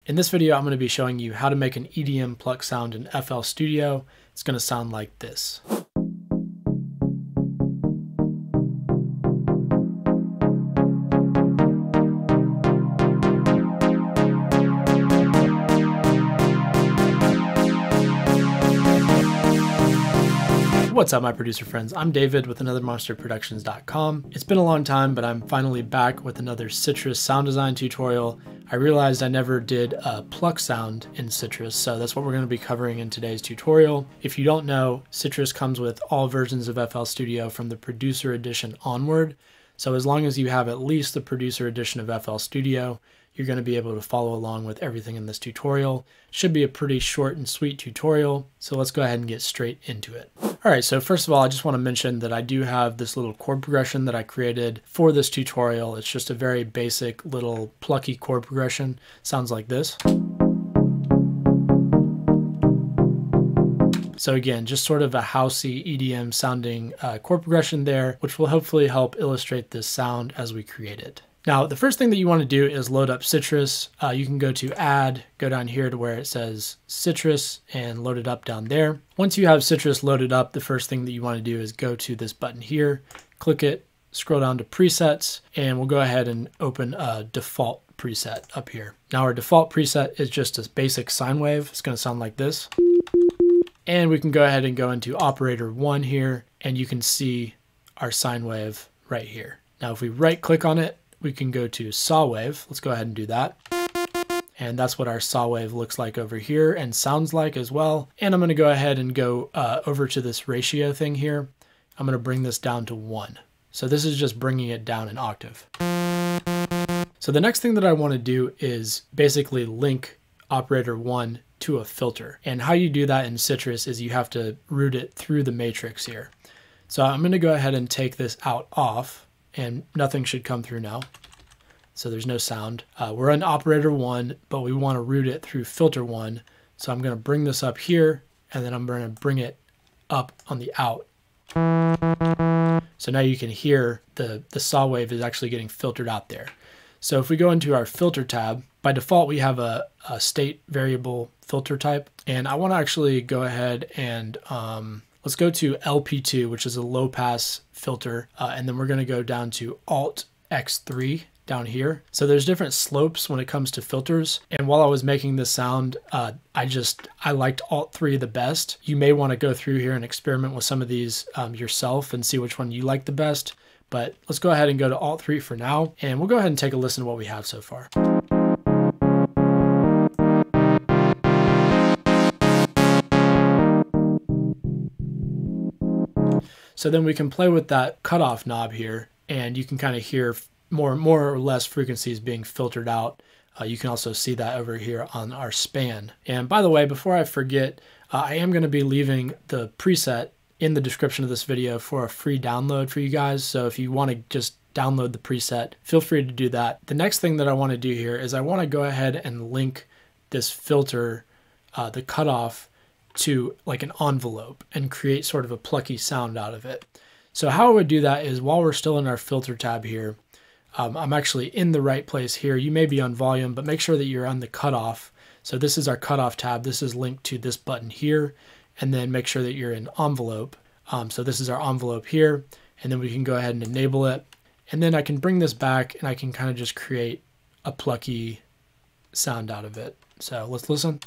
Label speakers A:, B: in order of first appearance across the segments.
A: In this video, I'm going to be showing you how to make an EDM Pluck sound in FL Studio. It's going to sound like this. What's up, my producer friends? I'm David with anothermonsterproductions.com. It's been a long time, but I'm finally back with another Sytrus sound design tutorial. I realized I never did a pluck sound in Sytrus, so that's what we're going to be covering in today's tutorial. If you don't know, Sytrus comes with all versions of FL Studio from the producer edition onward. So as long as you have at least the producer edition of FL Studio, you're going to be able to follow along with everything in this tutorial. Should be a pretty short and sweet tutorial, so let's go ahead and get straight into it. Alright, so first of all, I just want to mention that I do have this little chord progression that I created for this tutorial. It's just a very basic little plucky chord progression. Sounds like this. So again, just sort of a housey EDM sounding chord progression there, which will hopefully help illustrate this sound as we create it. Now, the first thing that you want to do is load up Sytrus. You can go to Add, go down here to where it says Sytrus and load it up down there. Once you have Sytrus loaded up, the first thing that you want to do is go to this button here, click it, scroll down to presets, and we'll go ahead and open a default preset up here. Now, our default preset is just a basic sine wave. It's going to sound like this. And we can go ahead and go into operator 1 here, and you can see our sine wave right here. Now, if we right click on it, we can go to saw wave. Let's go ahead and do that. And that's what our saw wave looks like over here and sounds like as well. And I'm going to go ahead and go over to this ratio thing here. I'm going to bring this down to 1. So this is just bringing it down an octave. So the next thing that I want to do is basically link operator 1 to a filter. And how you do that in Sytrus is you have to route it through the matrix here. So I'm going to go ahead and take this out off, and nothing should come through now. So there's no sound. We're in operator 1, but we want to route it through filter 1. So I'm going to bring this up here, and then I'm going to bring it up on the out. So now you can hear the saw wave is actually getting filtered out there. So if we go into our filter tab, by default we have a state variable filter type, and I want to actually go ahead and let's go to LP2, which is a low pass filter, and then we're going to go down to Alt X3 down here. So there's different slopes when it comes to filters, and while I was making this sound, I liked Alt 3 the best. You may want to go through here and experiment with some of these yourself and see which one you like the best, but let's go ahead and go to Alt 3 for now, and we'll go ahead and take a listen to what we have so far. So then we can play with that cutoff knob here, and you can kind of hear more or less frequencies being filtered out. You can also see that over here on our span. And by the way, before I forget, I am going to be leaving the preset in the description of this video for a free download for you guys. So if you want to just download the preset, feel free to do that. The next thing that I want to do here is I want to go ahead and link this filter, the cutoff, to like an envelope and create sort of a plucky sound out of it. So how I would do that is while we're still in our filter tab here, I'm actually in the right place here. You may be on volume, but make sure that you're on the cutoff. So this is our cutoff tab. This is linked to this button here, and then make sure that you're in envelope. So this is our envelope here, and then we can go ahead and enable it. And then I can bring this back and I can kind of just create a plucky sound out of it. So let's listen.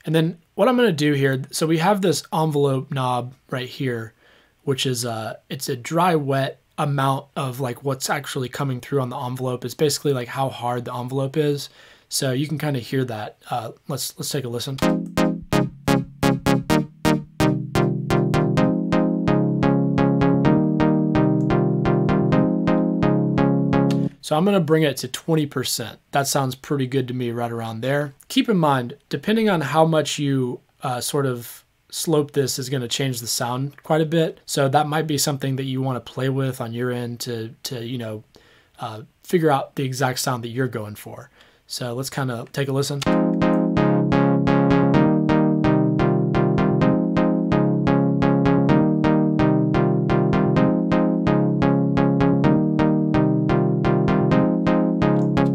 A: And then what I'm going to do here, so we have this envelope knob right here, which is it's a dry wet amount of like what's actually coming through on the envelope. It's basically like how hard the envelope is. So you can kind of hear that. Let's take a listen. So I'm going to bring it to 20%. That sounds pretty good to me right around there. Keep in mind, depending on how much you sort of slope this is going to change the sound quite a bit. So that might be something that you want to play with on your end to you know, figure out the exact sound that you're going for. So let's kind of take a listen.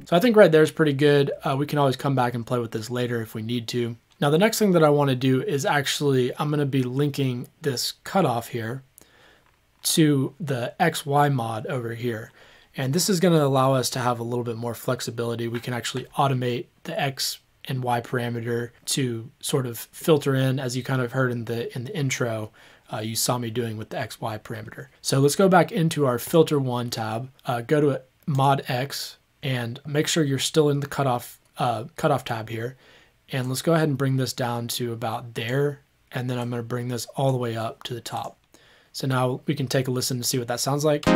A: So I think right there is pretty good. We can always come back and play with this later if we need to. Now the next thing that I want to do is actually, I'm going to be linking this cutoff here to the XY mod over here. And this is going to allow us to have a little bit more flexibility. We can actually automate the X and Y parameter to sort of filter in, as you kind of heard in the intro, you saw me doing with the XY parameter. So let's go back into our filter 1 tab, go to mod X, and make sure you're still in the cutoff tab here. And let's go ahead and bring this down to about there. And then I'm going to bring this all the way up to the top. So now we can take a listen to see what that sounds like.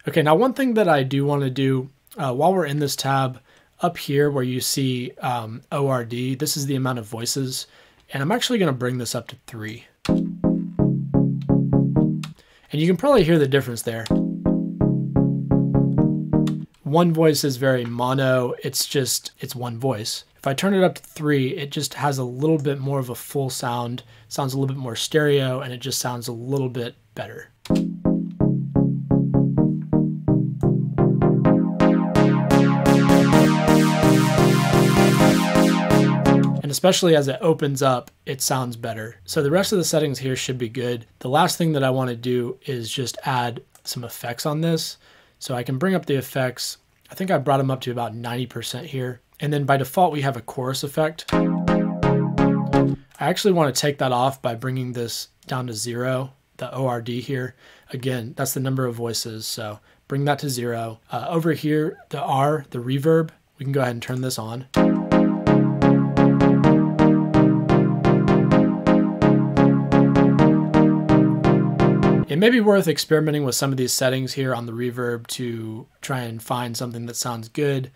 A: Okay, now one thing that I do want to do while we're in this tab, up here where you see ORD, this is the amount of voices, and I'm actually going to bring this up to 3. And you can probably hear the difference there. One voice is very mono, it's one voice. If I turn it up to 3, it just has a little bit more of a full sound, sounds a little bit more stereo, and it just sounds a little bit better. Especially as it opens up, it sounds better. So the rest of the settings here should be good. The last thing that I want to do is just add some effects on this. So I can bring up the effects. I think I brought them up to about 90% here. And then by default, we have a chorus effect. I actually want to take that off by bringing this down to 0, the ORD here. Again, that's the number of voices. So bring that to 0. Over here, the R, the reverb, we can go ahead and turn this on. It may be worth experimenting with some of these settings here on the reverb to try and find something that sounds good.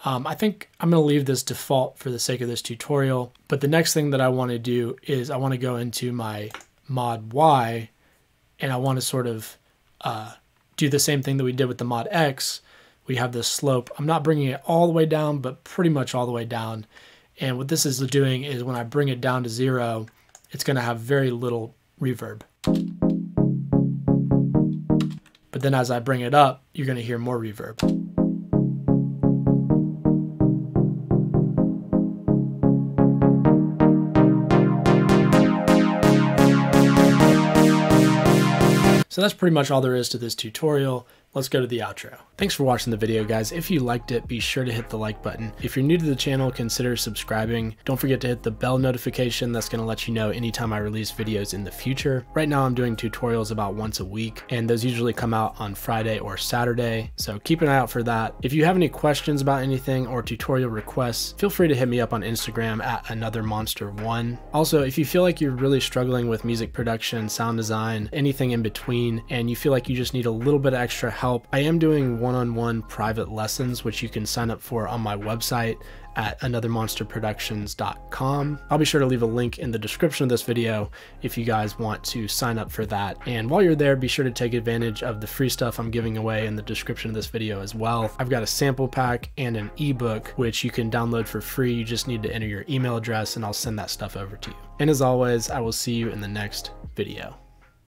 A: I think I'm going to leave this default for the sake of this tutorial, but the next thing that I want to do is I want to go into my mod Y, and I want to sort of do the same thing that we did with the mod X. We have this slope. I'm not bringing it all the way down, but pretty much all the way down. And what this is doing is when I bring it down to 0, it's going to have very little reverb. But then as I bring it up, you're going to hear more reverb. So that's pretty much all there is to this tutorial. Let's go to the outro. Thanks for watching the video, guys. If you liked it, be sure to hit the like button. If you're new to the channel, consider subscribing. Don't forget to hit the bell notification. That's going to let you know anytime I release videos in the future. Right now I'm doing tutorials about once a week, and those usually come out on Friday or Saturday. So keep an eye out for that. If you have any questions about anything or tutorial requests, feel free to hit me up on Instagram at anothermonster1. Also, if you feel like you're really struggling with music production, sound design, anything in between, and you feel like you just need a little bit of extra help, I am doing one-on-one private lessons, which you can sign up for on my website at anothermonsterproductions.com. I'll be sure to leave a link in the description of this video if you guys want to sign up for that. And while you're there, be sure to take advantage of the free stuff I'm giving away in the description of this video as well. I've got a sample pack and an ebook, which you can download for free. You just need to enter your email address and I'll send that stuff over to you. And as always, I will see you in the next video.